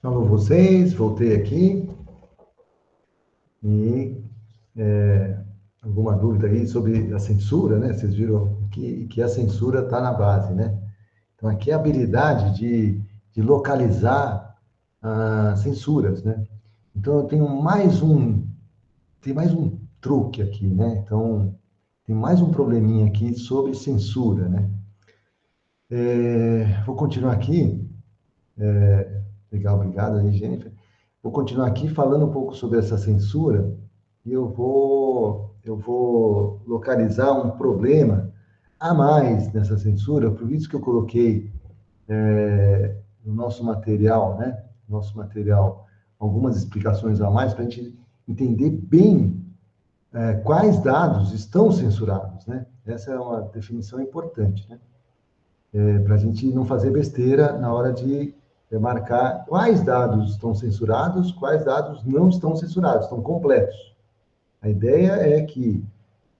Alô, vocês, voltei aqui e alguma dúvida aí sobre a censura, né? Vocês viram que a censura está na base, né? Então, aqui é a habilidade de localizar as censuras, né? Então, eu tenho tem mais um truque aqui, né? Então, tem mais um probleminha aqui sobre censura, né? Vou continuar aqui. Legal, obrigado aí, Jennifer. Vou continuar aqui falando um pouco sobre essa censura e eu vou localizar um problema a mais nessa censura, por isso que eu coloquei no nosso material, né? Nosso material, algumas explicações a mais para a gente entender bem quais dados estão censurados, né? Essa é uma definição importante, né? Para a gente não fazer besteira na hora de marcar quais dados estão censurados, quais dados não estão censurados, estão completos. A ideia é que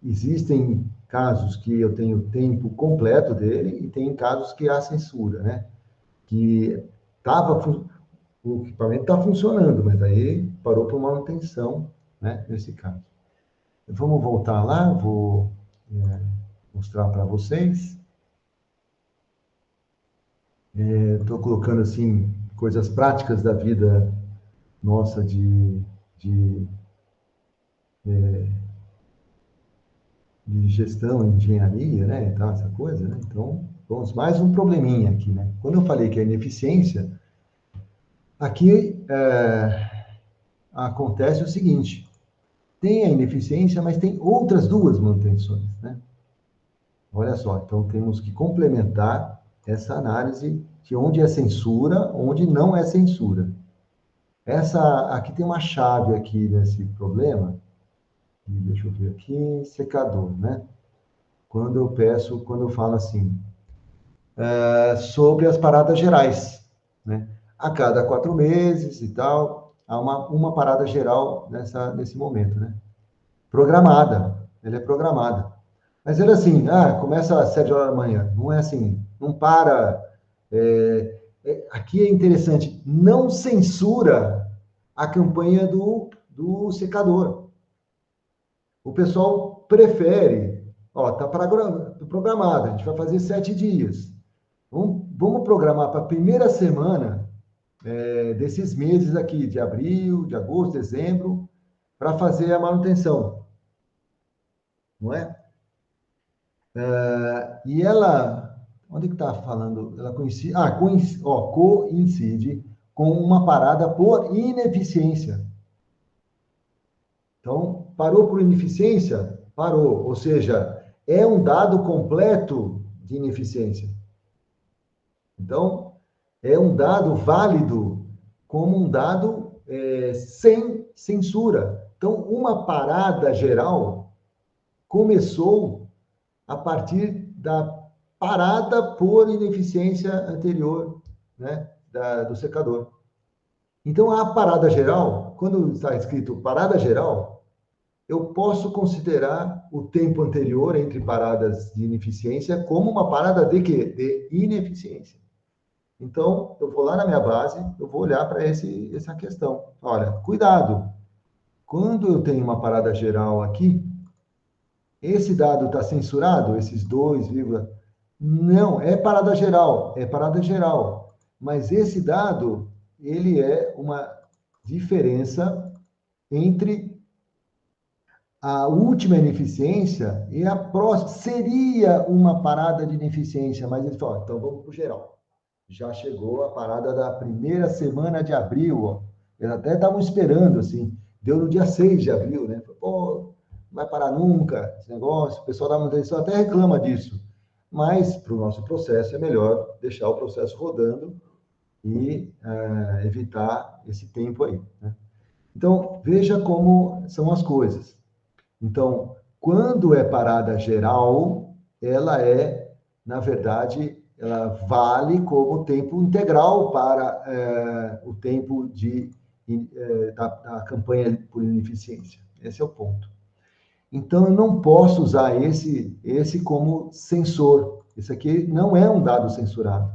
existem casos que eu tenho tempo completo dele e tem casos que há censura, né? Que o equipamento está funcionando, mas aí parou por manutenção, né? Nesse caso. Vamos voltar lá, vou mostrar para vocês. Estou colocando assim coisas práticas da vida nossa de, de gestão, engenharia, né, e tal, essa coisa, né? Então, vamos mais um probleminha aqui, né? Quando eu falei que é ineficiência, aqui acontece o seguinte: tem a ineficiência, mas tem outras duas manutenções, né? Olha só, então temos que complementar essa análise de onde é censura, onde não é censura. Essa aqui tem uma chave aqui nesse problema. Deixa eu ver aqui, secador, né? Quando eu falo assim, sobre as paradas gerais, né? A cada 4 meses e tal, há uma parada geral nesse momento, né? Programada, ela é programada. Mas era assim, começa às 7 horas da manhã, não é assim, não para. Aqui é interessante, não censura a campanha do secador. O pessoal prefere, ó, tá programado, a gente vai fazer 7 dias. Vamos programar para a primeira semana desses meses aqui, de abril, de agosto, dezembro, para fazer a manutenção, não é? E ela, onde que está falando? Ela coincide com uma parada por ineficiência. Então, parou por ineficiência? Parou. Ou seja, é um dado completo de ineficiência. Então, é um dado válido como um dado sem censura. Então, uma parada geral começou a partir da parada por ineficiência anterior, né, do secador. Então, a parada geral, quando está escrito parada geral, eu posso considerar o tempo anterior entre paradas de ineficiência como uma parada de quê? De ineficiência. Então, eu vou lá na minha base, eu vou olhar para essa questão. Olha, cuidado, quando eu tenho uma parada geral aqui, esse dado está censurado, esses 2, não, é parada geral. Mas esse dado, ele é uma diferença entre a última ineficiência e a próxima. Seria uma parada de ineficiência, mas ele falou, então vamos para o geral. Já chegou a parada da primeira semana de abril, ó. Eles até estavam esperando, assim. Deu no dia 6 de abril, né? Pô, não vai parar nunca esse negócio. O pessoal da manutenção até reclama disso. Mas, para o nosso processo, é melhor deixar o processo rodando e evitar esse tempo aí, né? Então, veja como são as coisas. Então, quando é parada geral, ela na verdade, ela vale como tempo integral para o tempo da campanha por ineficiência. Esse é o ponto. Então, eu não posso usar esse como censor. Esse aqui não é um dado censurado.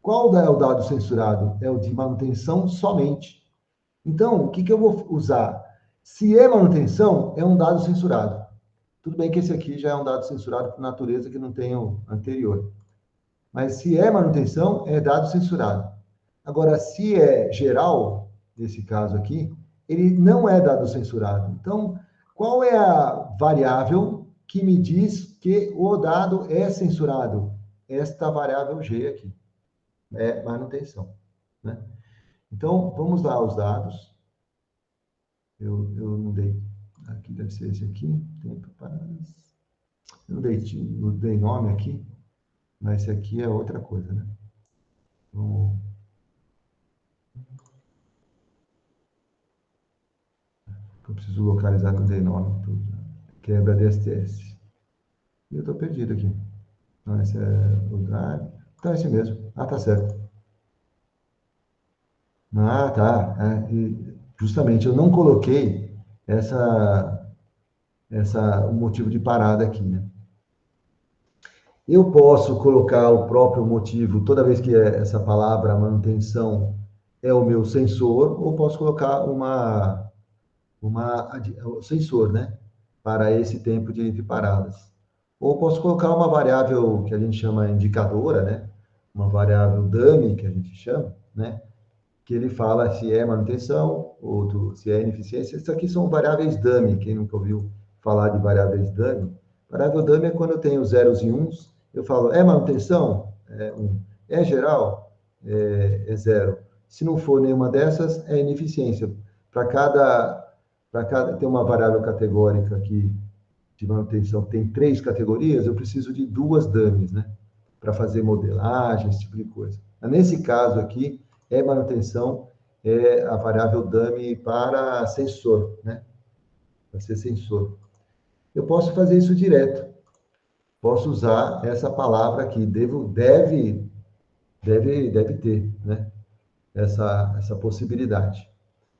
Qual é o dado censurado? É o de manutenção somente. Então, o que, que eu vou usar? Se é manutenção, é um dado censurado. Tudo bem que esse aqui já é um dado censurado por natureza, que não tem o anterior. Mas se é manutenção, é dado censurado. Agora, se é geral, nesse caso aqui, ele não é dado censurado. Então, qual é a variável que me diz que o dado é censurado? Esta variável G aqui, é manutenção, né? Então, vamos lá os dados. Eu não dei, aqui deve ser esse aqui, tempo para... Eu não dei nome aqui, mas esse aqui é outra coisa, né? Vamos... Eu preciso localizar que eu dei nome, tudo. Quebra DSTS. E eu estou perdido aqui. Não, esse é o drive. Então, é esse mesmo. Ah, tá certo. Ah, tá. E justamente, eu não coloquei o motivo de parada aqui, né? Eu posso colocar o próprio motivo toda vez que essa palavra manutenção é o meu sensor, ou posso colocar o sensor, né? Para esse tempo de paradas. Ou posso colocar uma variável que a gente chama indicadora, né? Uma variável dummy, que a gente chama, né? Que ele fala se é manutenção ou se é ineficiência. Isso aqui são variáveis dummy. Quem nunca ouviu falar de variáveis dummy? Variável dummy é quando eu tenho zeros e uns, eu falo, é manutenção? É um. É geral? É zero. Se não for nenhuma dessas, é ineficiência. Para cada, tem uma variável categórica aqui de manutenção que tem 3 categorias, eu preciso de 2 dummies, né? Para fazer modelagem, esse tipo de coisa. Mas nesse caso aqui, é manutenção, é a variável dummy para sensor, né? Para ser sensor. Eu posso fazer isso direto. Posso usar essa palavra aqui, deve ter, né? Essa possibilidade.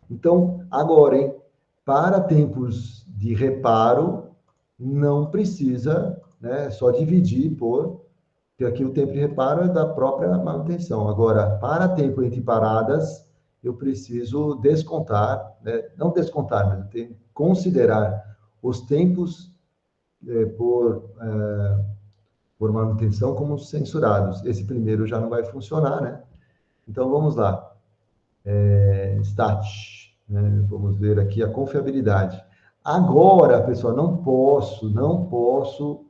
Então, agora, hein? Para tempos de reparo, não precisa, né? Só dividir por, porque aqui o tempo de reparo é da própria manutenção. Agora, para tempo entre paradas, eu preciso descontar, né? Não descontar, mas eu tenho que considerar os tempos por manutenção como censurados. Esse primeiro já não vai funcionar, né? Então, vamos lá. Stat, né? Vamos ver aqui a confiabilidade. Agora, pessoal, não posso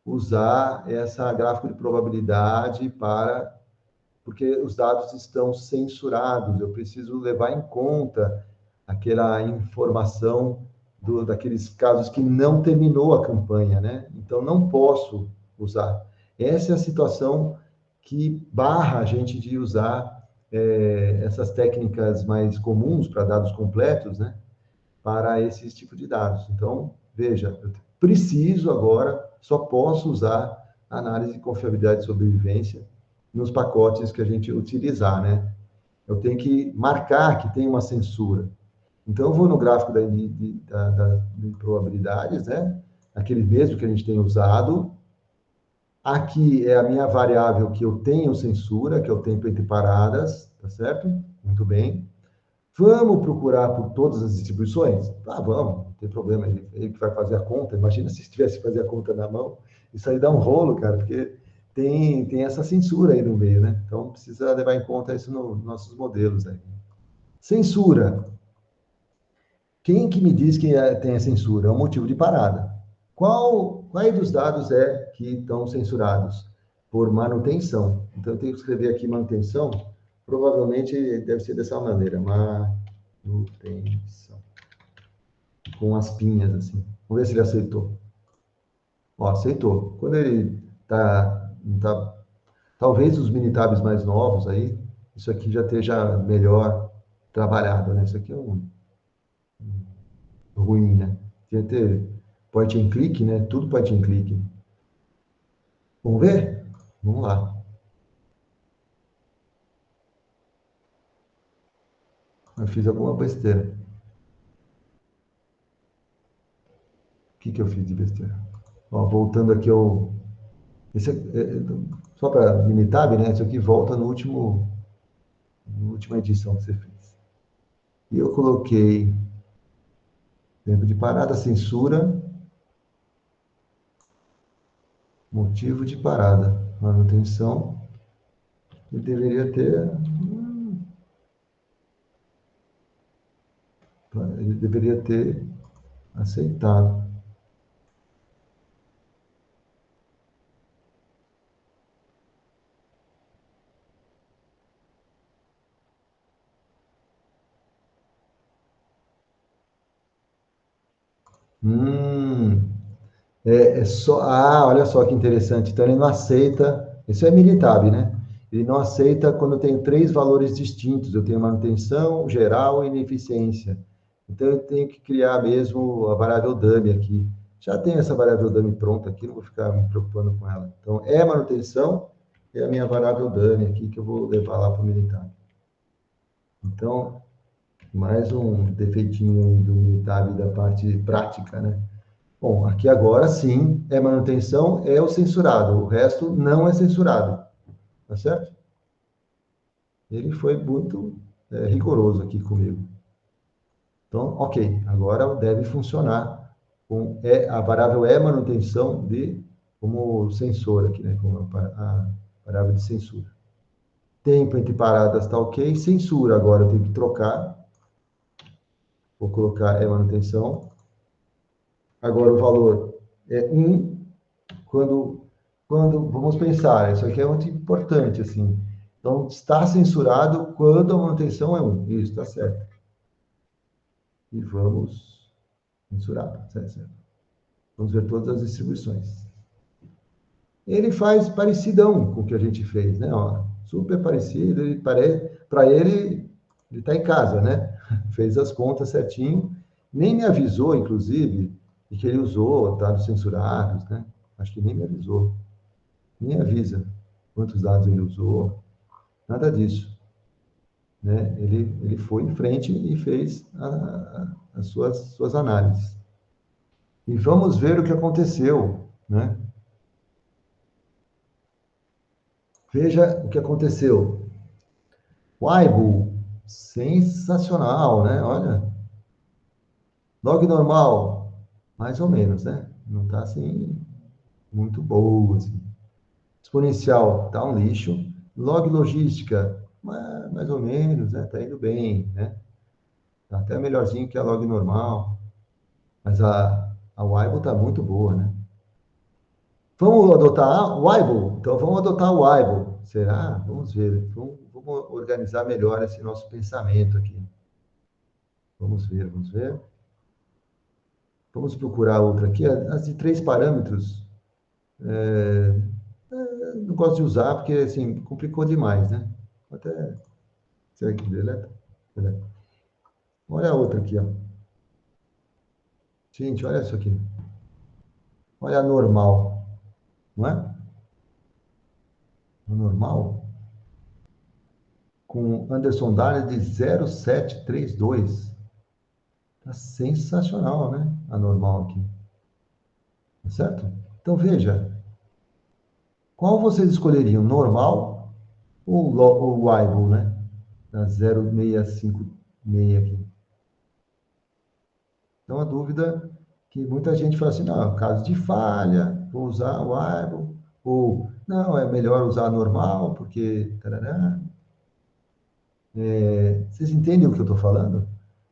usar essa gráfico de probabilidade porque os dados estão censurados. Eu preciso levar em conta aquela informação daqueles casos que não terminou a campanha, né? Então, não posso usar. Essa é a situação que barra a gente de usar essas técnicas mais comuns para dados completos, né? Para esses tipos de dados. Então, veja, eu preciso agora, só posso usar análise de confiabilidade e sobrevivência nos pacotes que a gente utilizar, né? Eu tenho que marcar que tem uma censura. Então, eu vou no gráfico de probabilidades, né? Aquele mesmo que a gente tem usado. Aqui é a minha variável que eu tenho censura, que é o tempo entre paradas, tá certo? Muito bem. Vamos procurar por todas as distribuições? Ah, vamos, não tem problema, ele que vai fazer a conta. Imagina se tivesse que fazer a conta na mão. Isso aí dá um rolo, cara, porque tem essa censura aí no meio, né? Então, precisa levar em conta isso nos nossos modelos aí. Censura. Quem que me diz que tem a censura? É o motivo de parada. Quais dos dados que estão censurados? Por manutenção. Então, eu tenho que escrever aqui manutenção. Provavelmente deve ser dessa maneira. Manutenção. Com as pinhas, assim. Vamos ver se ele aceitou. Ó, aceitou. Quando ele tá, talvez os minitabs mais novos aí, isso aqui já esteja melhor trabalhado, né? Isso aqui é ruim, né? Tinha que ter point and click, né? Tudo point and click. Vamos ver? Vamos lá. Eu fiz alguma besteira. O que eu fiz de besteira? Ó, voltando aqui ao... só para Minitab, né? Isso aqui volta na última edição que você fez. E eu coloquei tempo de parada, censura, motivo de parada, manutenção. Ele deveria ter. Ele deveria ter aceitado. Hum, é só. Ah, olha só que interessante. Então ele não aceita. Isso é Minitab, né? Ele não aceita quando eu tenho três valores distintos. Eu tenho manutenção, geral e ineficiência. Então eu tenho que criar mesmo a variável dummy aqui. Já tenho essa variável dummy pronta aqui, não vou ficar me preocupando com ela. Então é manutenção, é a minha variável dummy aqui que eu vou levar lá para o Minitab. Então, mais um defeitinho do Minitab da parte prática, né? Bom, aqui agora sim é manutenção, é o censurado, o resto não é censurado, tá certo? Ele foi muito rigoroso aqui comigo. Então, ok, agora deve funcionar a variável é manutenção como sensor aqui, né? Como a variável de censura. Tempo entre paradas está ok, censura agora eu tenho que trocar, vou colocar é manutenção. Agora o valor é 1, vamos pensar, isso aqui é muito importante, assim. Então, está censurado quando a manutenção é 1. Isso, está certo. E vamos censurar, certo? Vamos ver todas as distribuições. Ele faz parecidão com o que a gente fez, né? Ó, super parecido, para ele está em casa, né? Fez as contas certinho, nem me avisou, inclusive, de que ele usou dados censurados, né? Acho que nem me avisou. Nem avisa quantos dados ele usou, nada disso. Né? Ele foi em frente e fez as suas análises. E vamos ver o que aconteceu. Né? Veja o que aconteceu. O Aibu, sensacional, né? Olha, log normal, mais ou menos, né? Não está assim, muito boa, assim. Exponencial, tá um lixo. Log logística, mais ou menos, né? Tá indo bem, né? Tá até melhorzinho que a log normal. Mas a Weibo tá muito boa, né? Vamos adotar o Weibo? Então vamos adotar o Weibo. Será? Vamos ver. Vamos organizar melhor esse nosso pensamento aqui. Vamos ver, vamos ver. Vamos procurar outra aqui. As de 3 parâmetros, não gosto de usar porque, assim, complicou demais, né? Até... Será que deleta? Deleta. Olha a outra aqui, ó. Gente, olha isso aqui. Olha a normal, não é? A normal com Anderson Daly de 0732. Tá sensacional, né? A normal aqui. Tá certo? Então, veja. Qual vocês escolheriam? Normal ou Weibull, né? Da 0656 aqui. Então, a dúvida que muita gente fala assim, não, caso de falha, vou usar o Weibull. Ou, não, é melhor usar a normal, porque... Tarará. Vocês entendem o que eu estou falando?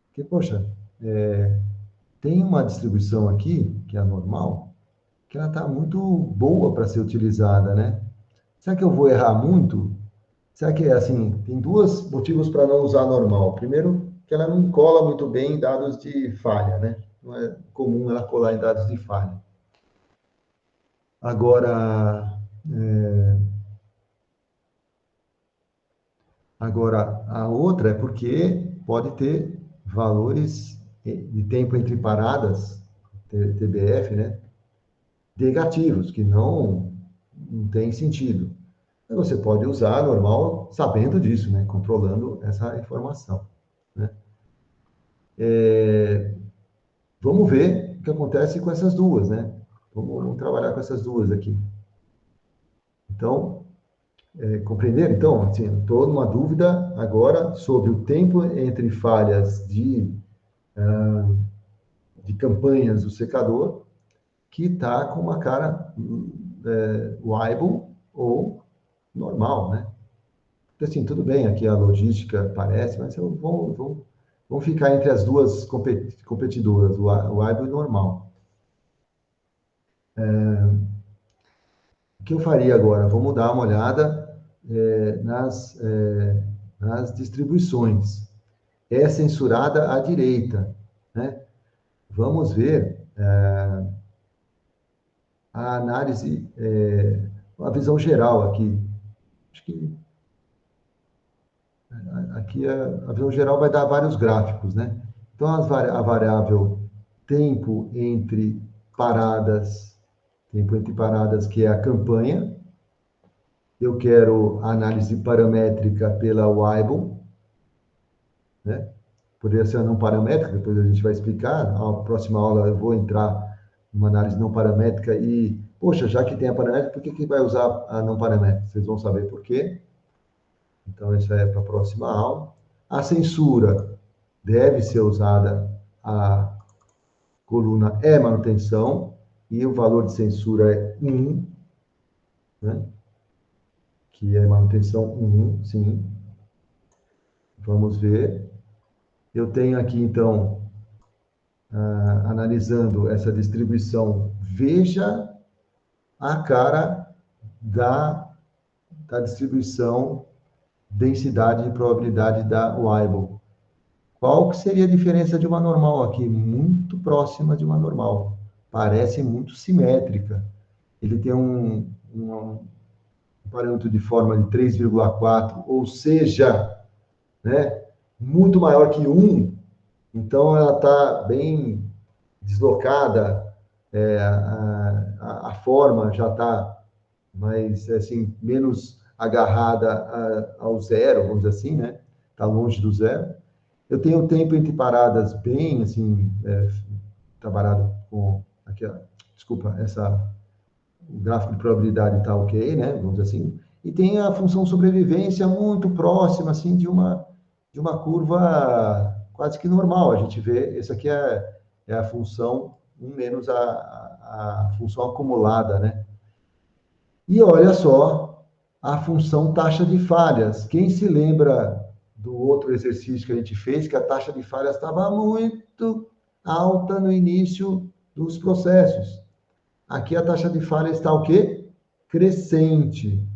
Porque, poxa, tem uma distribuição aqui, que é a normal, que ela está muito boa para ser utilizada, né? Será que eu vou errar muito? Será que é assim? Tem dois motivos para não usar a normal. Primeiro, que ela não cola muito bem em dados de falha, né? Não é comum ela colar em dados de falha. Agora, a outra é porque pode ter valores de tempo entre paradas, TBF, né? Negativos, que não tem sentido. Então, você pode usar normal sabendo disso, né? Controlando essa informação. Né? Vamos ver o que acontece com essas duas, né? Vamos trabalhar com essas duas aqui. Então, Compreender? Então, assim, estou numa dúvida agora sobre o tempo entre falhas de campanhas do secador, que está com uma cara Weibull ou normal, né? Então, assim, tudo bem, aqui a logística parece, mas vamos ficar entre as duas competidoras, o Weibull e o normal. O que eu faria agora? Vamos dar uma olhada nas distribuições. É censurada à direita, né? Vamos ver a análise, a visão geral aqui. Acho que aqui a visão geral vai dar vários gráficos, né? Então, a variável tempo entre paradas, que é a campanha. Eu quero a análise paramétrica pela Weibull, né? Poderia ser não paramétrica, depois a gente vai explicar. Na próxima aula eu vou entrar numa análise não paramétrica e, poxa, já que tem a paramétrica, por que vai usar a não paramétrica? Vocês vão saber por quê. Então, isso é para a próxima aula. A censura deve ser usada a coluna manutenção e o valor de censura é 1, né? Que é manutenção 1, sim. Vamos ver. Eu tenho aqui, então, analisando essa distribuição, veja a cara da distribuição densidade e probabilidade da Weibull. Qual que seria a diferença de uma normal aqui? Muito próxima de uma normal. Parece muito simétrica. Ele tem um parâmetro de forma de 3,4, ou seja, né, muito maior que 1. Então, ela está bem deslocada, a forma já está mais, assim, menos agarrada ao zero, vamos dizer assim, né? Está longe do zero. Eu tenho o tempo entre paradas bem, assim, trabalhado com, aqui, desculpa, o gráfico de probabilidade está ok, né? Vamos dizer assim. E tem a função sobrevivência muito próxima, assim, de uma curva quase que normal. A gente vê, esse aqui é a função 1 menos a função acumulada, né? E olha só a função taxa de falhas. Quem se lembra do outro exercício que a gente fez, que a taxa de falhas estava muito alta no início dos processos. Aqui a taxa de falha está o quê? Crescente.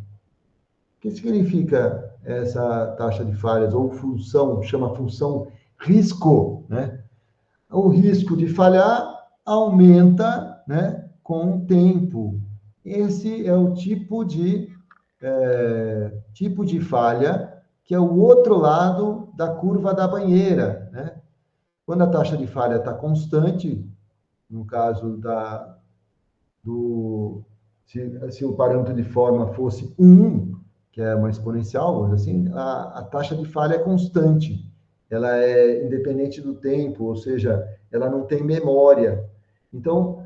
O que significa essa taxa de falhas, ou função, chama função risco, né? O risco de falhar aumenta, né, com o tempo. Esse é o tipo de falha que é o outro lado da curva da banheira, né? Quando a taxa de falha está constante, no caso se o parâmetro de forma fosse 1, que é uma exponencial, vamos dizer assim, a taxa de falha é constante. Ela é independente do tempo, ou seja, ela não tem memória. Então,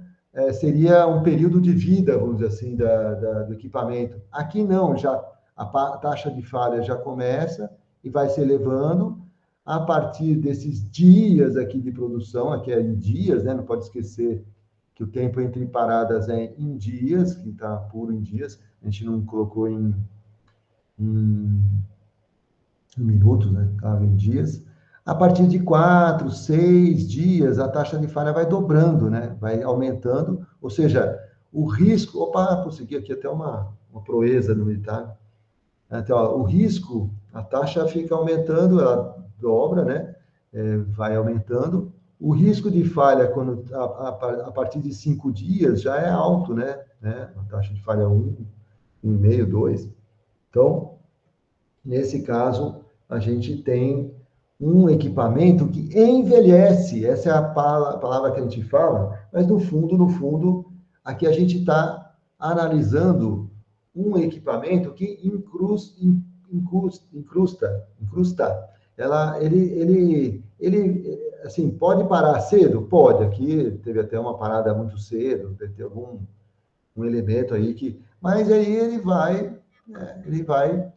seria um período de vida, vamos dizer assim, do equipamento. Aqui não, já a taxa de falha já começa e vai se elevando a partir desses dias aqui de produção, aqui é em dias, né? Não pode esquecer que o tempo entre paradas é em dias, que está puro em dias, a gente não colocou em minutos, né? Estava em dias. A partir de 4, 6 dias, a taxa de falha vai dobrando, né? Vai aumentando, ou seja, o risco... Opa, consegui aqui até uma proeza no militar. Então, ó, o risco, a taxa fica aumentando, ela dobra, né? Vai aumentando. O risco de falha, a partir de 5 dias, já é alto, né? A taxa de falha 1, 1,5, 2. Então, nesse caso, a gente tem um equipamento que envelhece. Essa é a palavra que a gente fala, mas no fundo, aqui a gente está analisando um equipamento que incrusta. Ele, assim, pode parar cedo? Pode. Aqui teve até uma parada muito cedo, deve ter algum um elemento aí que... Mas aí ele vai ele vai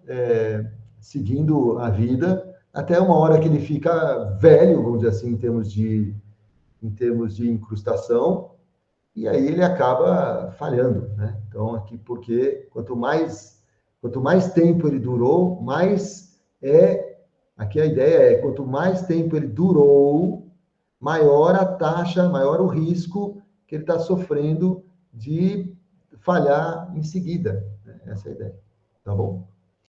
seguindo a vida até uma hora que ele fica velho, vamos dizer assim, em termos de incrustação, e aí ele acaba falhando, né? Então, aqui, porque quanto mais tempo ele durou, aqui a ideia é, quanto mais tempo ele durou, maior a taxa, maior o risco que ele está sofrendo de falhar em seguida, né? Essa é a ideia, tá bom?